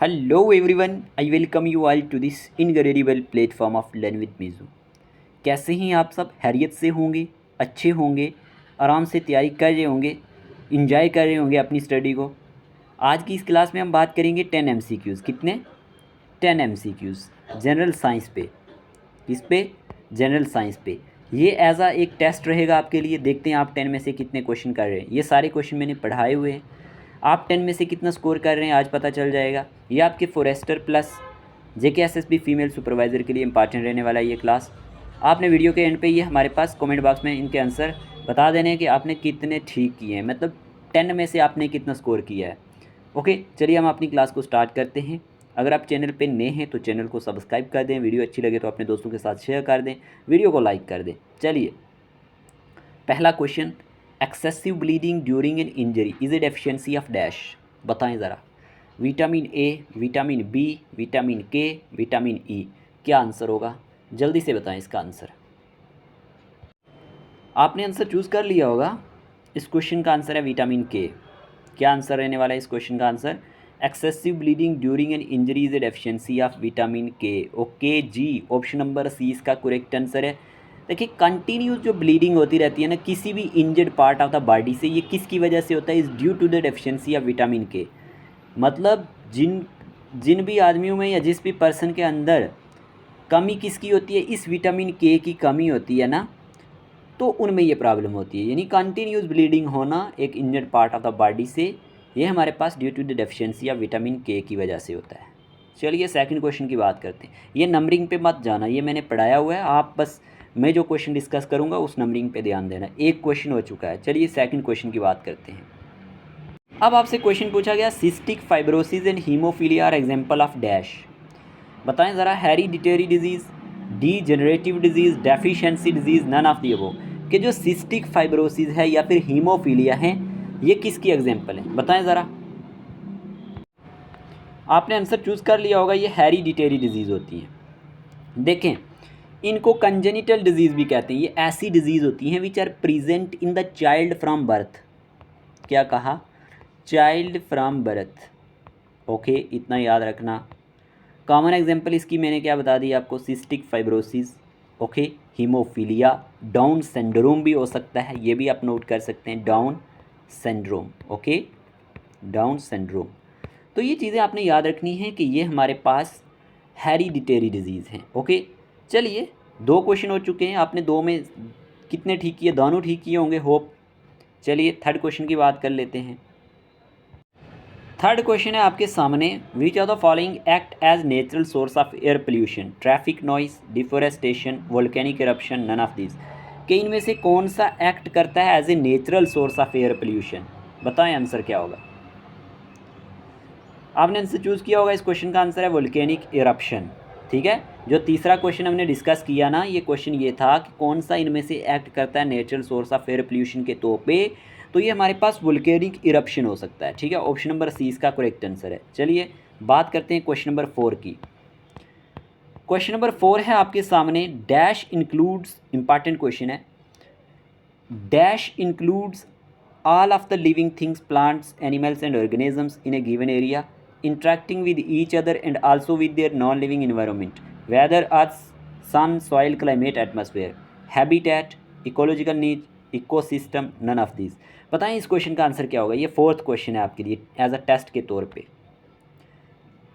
Hello everyone, I welcome you all to this incredible platform of Learn with Mizu। कैसे हैं आप सब? हैरियत से होंगे, अच्छे होंगे, आराम से तैयारी कर रहे होंगे, इंजॉय कर रहे होंगे अपनी स्टडी को। आज की इस क्लास में हम बात करेंगे 10 MCQs। कितने? 10 MCQs जनरल साइंस पे। किस पे? जनरल साइंस पे। ये एज आ एक टेस्ट रहेगा आपके लिए। देखते हैं आप 10 में से कितने क्वेश्चन कर रहे हैं। ये सारे क्वेश्चन मैंने पढ़ाए हुए हैं। आप 10 में से कितना स्कोर कर रहे हैं आज पता चल जाएगा। ये आपके forester plus JKSSB female supervisor के लिए इंपॉर्टेंट रहने वाला है ये क्लास। आपने वीडियो के एंड पे ये हमारे पास कमेंट बॉक्स में इनके आंसर बता देने हैं कि आपने कितने ठीक किए हैं, मतलब 10 में से आपने कितना स्कोर किया है। ओके, चलिए हम अपनी क्लास को स्टार्ट करते हैं। अगर आप चैनल पे नए हैं तो चैनल को सब्सक्राइब कर दें, वीडियो अच्छी लगे तो अपने दोस्तों के साथ शेयर कर दें, वीडियो को लाइक कर दें। चलिए, पहला question, excessive bleeding during an injury is a deficiency of dash. बताएं ज़रा। Vitamin A, vitamin B, vitamin K, vitamin E. क्या आंसर होगा? जल्दी से बताएं इसका आंसर। आपने आंसर चूज़ कर लिया होगा। इस क्वेश्चन का आंसर है विटामिन के। क्या आंसर रहने वाला है इस क्वेश्चन का answer? Excessive bleeding during an injury is a deficiency of vitamin के। ओके जी, ऑप्शन नंबर सी इसका करेक्ट आंसर है। देखिए, कंटिन्यूस जो ब्लीडिंग होती रहती है ना किसी भी injured part of the body से, ये किसकी वजह से होता है? Is due to the deficiency of vitamin K. मतलब जिन जिन भी आदमियों में या जिस भी पर्सन के अंदर कमी किसकी होती है? इस विटामिन के की कमी होती है ना, तो उनमें ये प्रॉब्लम होती है। यानी कंटिन्यूस ब्लीडिंग होना एक injured part of the body से, ये हमारे पास due to the deficiency of vitamin K की वजह से होता है। चलिए सेकंड क्वेश्चन की बात करते हैं। ये नंबरिंग पे मत जाना, ये मैंने पढ़ाया हुआ है। आप बस मैं जो क्वेश्चन डिस्कस करूँगा उस नंबरिंग पे ध्यान देना। एक क्वेश्चन हो चुका है। चलिए सेकंड क्वेश्चन की बात करते हैं। अब आपसे क्वेश्चन पूछा गया, cystic fibrosis and haemophilia are example of dash. बताएं ज़रा। Hereditary disease, degenerative disease, deficiency disease, none of the above. कि जो सिस्टिक फाइब्रोसिस है या फिर हीमोफीलिया है, ये किसकी एग्जाम्पल है? बताएं ज़रा। आपने आंसर चूज़ कर लिया होगा। ये हेरिडिटरी डिजीज़ होती है। देखें, इनको कंजेनिटल डिजीज़ भी कहते हैं। ये ऐसी डिजीज़ होती हैं which are present in the child from birth. क्या कहा? Child from birth. ओके, इतना याद रखना। कॉमन एग्जांपल इसकी मैंने क्या बता दी आपको? Cystic fibrosis, okay, haemophilia, down syndrome भी हो सकता है, ये भी आप नोट कर सकते हैं, down syndrome. Okay, down syndrome. तो ये चीज़ें आपने याद रखनी है कि ये हमारे पास हेरिडिटरी डिजीज़ हैं। ओके, चलिए दो क्वेश्चन हो चुके हैं। आपने दो में कितने ठीक किए? दोनों ठीक किए होंगे, होप। चलिए थर्ड क्वेश्चन की बात कर लेते हैं। थर्ड क्वेश्चन है आपके सामने, which of the following act as natural source of air pollution? Traffic noise, deforestation, volcanic eruption, none of this. कि इनमें से कौन सा एक्ट करता है as a natural source of air pollution? बताएं आंसर क्या होगा। आपने आंसर चूज़ किया होगा। इस क्वेश्चन का आंसर है वोल्केनिक इरप्शन। ठीक है, जो तीसरा क्वेश्चन हमने डिस्कस किया ना, ये क्वेश्चन ये था कि कौन सा इनमें से एक्ट करता है natural source of air pollution के तौर पे, तो ये हमारे पास वोल्केनिक इरप्शन हो सकता है। ठीक है, ऑप्शन नंबर सी इसका करेक्ट आंसर है। चलिए बात करते हैं क्वेश्चन नंबर 4 की। क्वेश्चन नंबर 4 है आपके सामने, डैश इंक्लूड्स, इंपॉर्टेंट क्वेश्चन है, dash includes all of the living things, plants, animals and organisms in a given area interacting with each other and also with their non-living environment, whether earth, sun, soil, climate, atmosphere, habitat, ecological needs, ecosystem, none of these। बताएं इस question का answer क्या होगा। ये fourth question है आपके लिए as a test के तौर पे।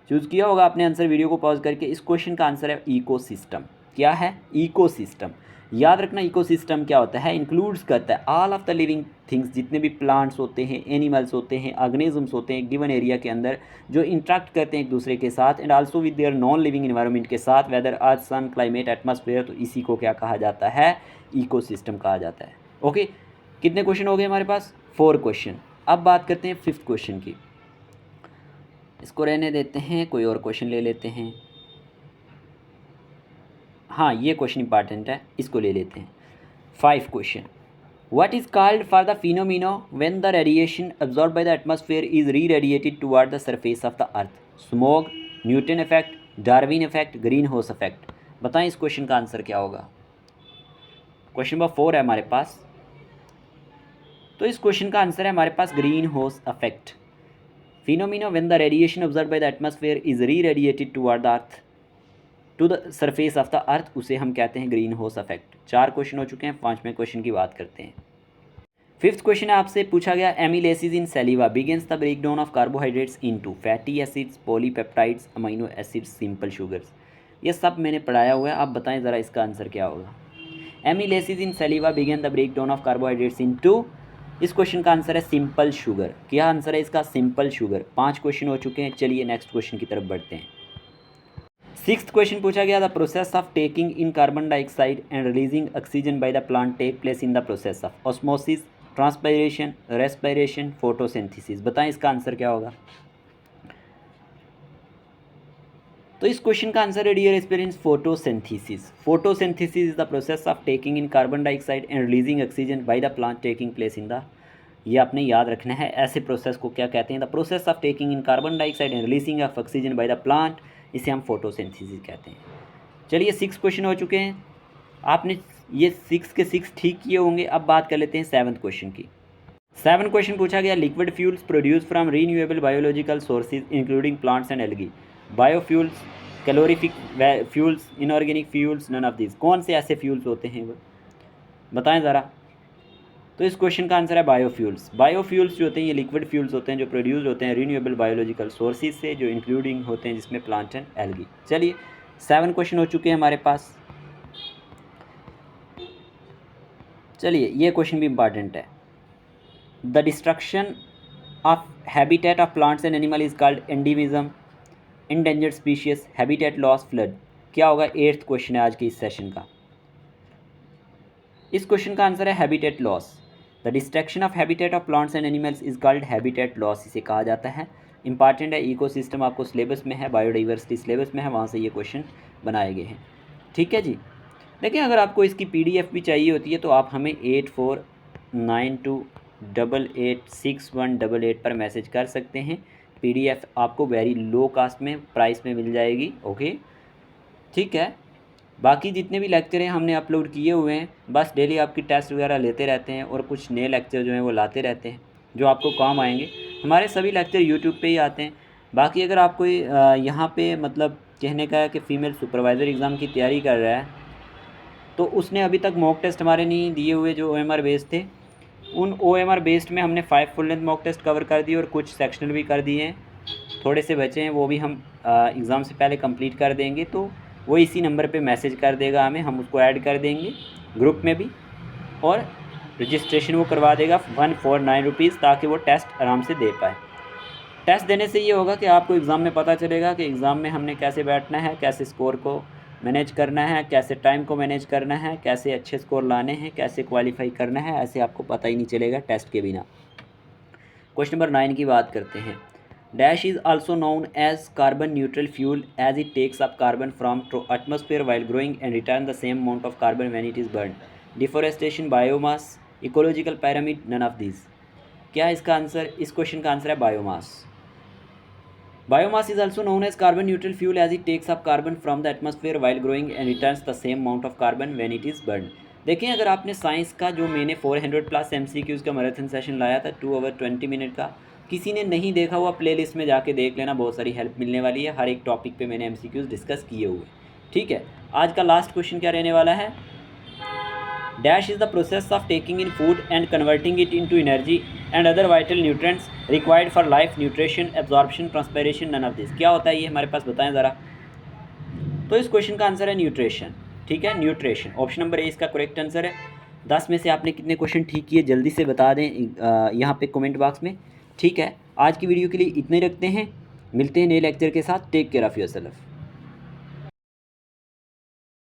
चूज़ किया होगा आपने आंसर वीडियो को पॉज करके। इस क्वेश्चन का आंसर है इकोसिस्टम। क्या है? इकोसिस्टम। याद रखना, इकोसिस्टम क्या होता है? इंक्लूड्स करता है all of the living things, जितने भी प्लांट्स होते हैं, एनिमल्स होते हैं, ऑर्गेनिजम्स होते हैं गिवन एरिया के अंदर, जो इंट्रैक्ट करते हैं एक दूसरे के साथ and also with their non living environment के साथ, वेदर अर्थ, सन, क्लाइमेट, एटमॉस्फेयर। तो इसी को क्या कहा जाता है? इकोसिस्टम कहा जाता है। ओके, कितने क्वेश्चन हो गए हमारे पास? 4 क्वेश्चन। अब बात करते हैं 5th क्वेश्चन की। इसको रहने देते हैं, कोई और क्वेश्चन ले लेते हैं। हाँ, ये क्वेश्चन इंपॉर्टेंट है, इसको ले लेते हैं। 5 question, what is called for the phenomenon when the radiation absorb by the atmosphere is re radiated toward the surface of the earth? Smog, Newton effect, Darwin effect, greenhouse effect. बताएं इस question का answer क्या होगा। Question number 4 है हमारे पास। तो इस question का आंसर है हमारे पास greenhouse effect. Phenomena when the radiation observe by the atmosphere is re radiated toward the earth to the surface of the earth, उसे हम कहते हैं ग्रीन हाउस इफेक्ट। 4 क्वेश्चन हो चुके हैं, 5वें क्वेश्चन की बात करते हैं। 5th क्वेश्चन आपसे पूछा गया amylases in saliva begins the breakdown of carbohydrates into fatty acids, polypeptides, amino acids, simple sugars. ये सब मैंने पढ़ाया हुआ है, आप बताएं ज़रा इसका आंसर क्या होगा। Amylases in saliva begin the breakdown of carbohydrates into, इस क्वेश्चन का आंसर है सिंपल शुगर। क्या आंसर है इसका? Simple sugar. 5 क्वेश्चन हो चुके हैं, चलिए नेक्स्ट क्वेश्चन की तरफ बढ़ते हैं। 6th क्वेश्चन पूछा गया the process of taking in carbon dioxide and releasing oxygen by the plant take place in the process of osmosis, transpiration, respiration, photosynthesis. बताएं इसका आंसर क्या होगा। तो इस क्वेश्चन का आंसर है dear aspirants photosynthesis. Photosynthesis is the process of taking in carbon dioxide and releasing oxygen by the plant taking place in the, ये आपने याद रखना है, ऐसे प्रोसेस को क्या कहते हैं? The process of taking in carbon dioxide and releasing of oxygen by the plant, इसे हम फोटोसिंथेसिस कहते हैं। चलिए 6 क्वेश्चन हो चुके हैं, आपने ये 6 के 6 ठीक किए होंगे। अब बात कर लेते हैं 7th क्वेश्चन की। 7th क्वेश्चन पूछा गया liquid fuels produce from renewable biological sources including plants and algae, biofuels, calorific fuels, inorganic fuels, none of this. कौन से ऐसे फ्यूल्स होते हैं वो बताएं ज़रा। तो इस क्वेश्चन का आंसर है बायोफ्यूल्स। बायोफ्यूल्स जो होते हैं ये लिक्विड फ्यूल्स होते हैं जो प्रोड्यूस होते हैं रीन्यूएबल बायोलॉजिकल सोर्सेज से, जो इंक्लूडिंग होते हैं जिसमें प्लांट एंड एल्गी। चलिए 7 क्वेश्चन हो चुके हैं हमारे पास। चलिए ये क्वेश्चन भी इंपॉर्टेंट है। The destruction of habitat of plants and animal is called endemism, endangered species, habitat loss, flood. क्या होगा? 8th क्वेश्चन है आज के इस सेशन का। इस क्वेश्चन का आंसर है habitat loss. The destruction of habitat of plants and animals is called habitat loss, इसे कहा जाता है। इंपॉर्टेंट है, इकोसिस्टम आपको सिलेबस में है, बायोडाइवर्सिटी सिलेबस में है, वहाँ से ये क्वेश्चन बनाए गए हैं। ठीक है जी। देखिए अगर आपको इसकी PDF भी चाहिए होती है तो आप हमें 8492886188 पर मैसेज कर सकते हैं। PDF आपको वेरी लो कास्ट में प्राइस में मिल जाएगी। ओके ठीक है। बाकी जितने भी लेक्चर हैं हमने अपलोड किए हुए हैं, बस डेली आपकी टेस्ट वगैरह लेते रहते हैं और कुछ नए लेक्चर जो हैं वो लाते रहते हैं जो आपको काम आएंगे। हमारे सभी लेक्चर यूट्यूब पे ही आते हैं। बाकी अगर आपको यहाँ पे मतलब कहने का है कि फ़ीमेल सुपरवाइज़र एग्ज़ाम की तैयारी कर रहा है तो उसने अभी तक मॉक टेस्ट हमारे नहीं दिए हुए जो OMR बेस्ड थे, उन OMR बेस्ड में हमने 5 full length mock test cover कर दिए और कुछ सेक्शनल भी कर दिए हैं। थोड़े से बचे हैं, वो भी हम एग्ज़ाम से पहले कंप्लीट कर देंगे। तो वो इसी नंबर पे मैसेज कर देगा हमें, हम उसको ऐड कर देंगे ग्रुप में भी, और रजिस्ट्रेशन वो करवा देगा 149 रुपीज़, ताकि वो टेस्ट आराम से दे पाए। टेस्ट देने से ये होगा कि आपको एग्ज़ाम में पता चलेगा कि एग्ज़ाम में हमने कैसे बैठना है, कैसे स्कोर को मैनेज करना है, कैसे टाइम को मैनेज करना है, कैसे अच्छे स्कोर लाने हैं, कैसे क्वालिफाई करना है, ऐसे आपको पता ही नहीं चलेगा टेस्ट के बिना। क्वेश्चन नंबर 9 की बात करते हैं। Dash is also known as carbon neutral fuel as it takes up carbon from atmosphere while growing and return the same amount of carbon when it is burn, deforestation, biomass, ecological pyramid, none of this. क्या इसका answer? इस question का answer है biomass. Biomass is also known as carbon neutral fuel as it takes up carbon from the atmosphere while growing and returns the same amount of carbon when it is burned। देखें अगर आपने science का जो मैंने 400+ MCQs का marathon session लाया था 2 hour 20 minute का, किसी ने नहीं देखा हुआ प्लेलिस्ट में जाके देख लेना, बहुत सारी हेल्प मिलने वाली है। हर एक टॉपिक पे मैंने MCQs डिस्कस किए हुए। ठीक है, आज का लास्ट क्वेश्चन क्या रहने वाला है। Dash is the process of taking in food and converting it into energy and other vital nutrients required for life, nutrition, absorption, transpiration, none of this. क्या होता है ये हमारे पास, बताएं ज़रा। तो इस क्वेश्चन का आंसर है न्यूट्रिशन। ठीक है, न्यूट्रिशन। ऑप्शन नंबर A इसका करेक्ट आंसर है। 10 में से आपने कितने क्वेश्चन ठीक किए जल्दी से बता दें यहाँ पे कमेंट बॉक्स में। ठीक है, आज की वीडियो के लिए इतने रखते हैं, मिलते हैं नए लेक्चर के साथ। Take care of yourself.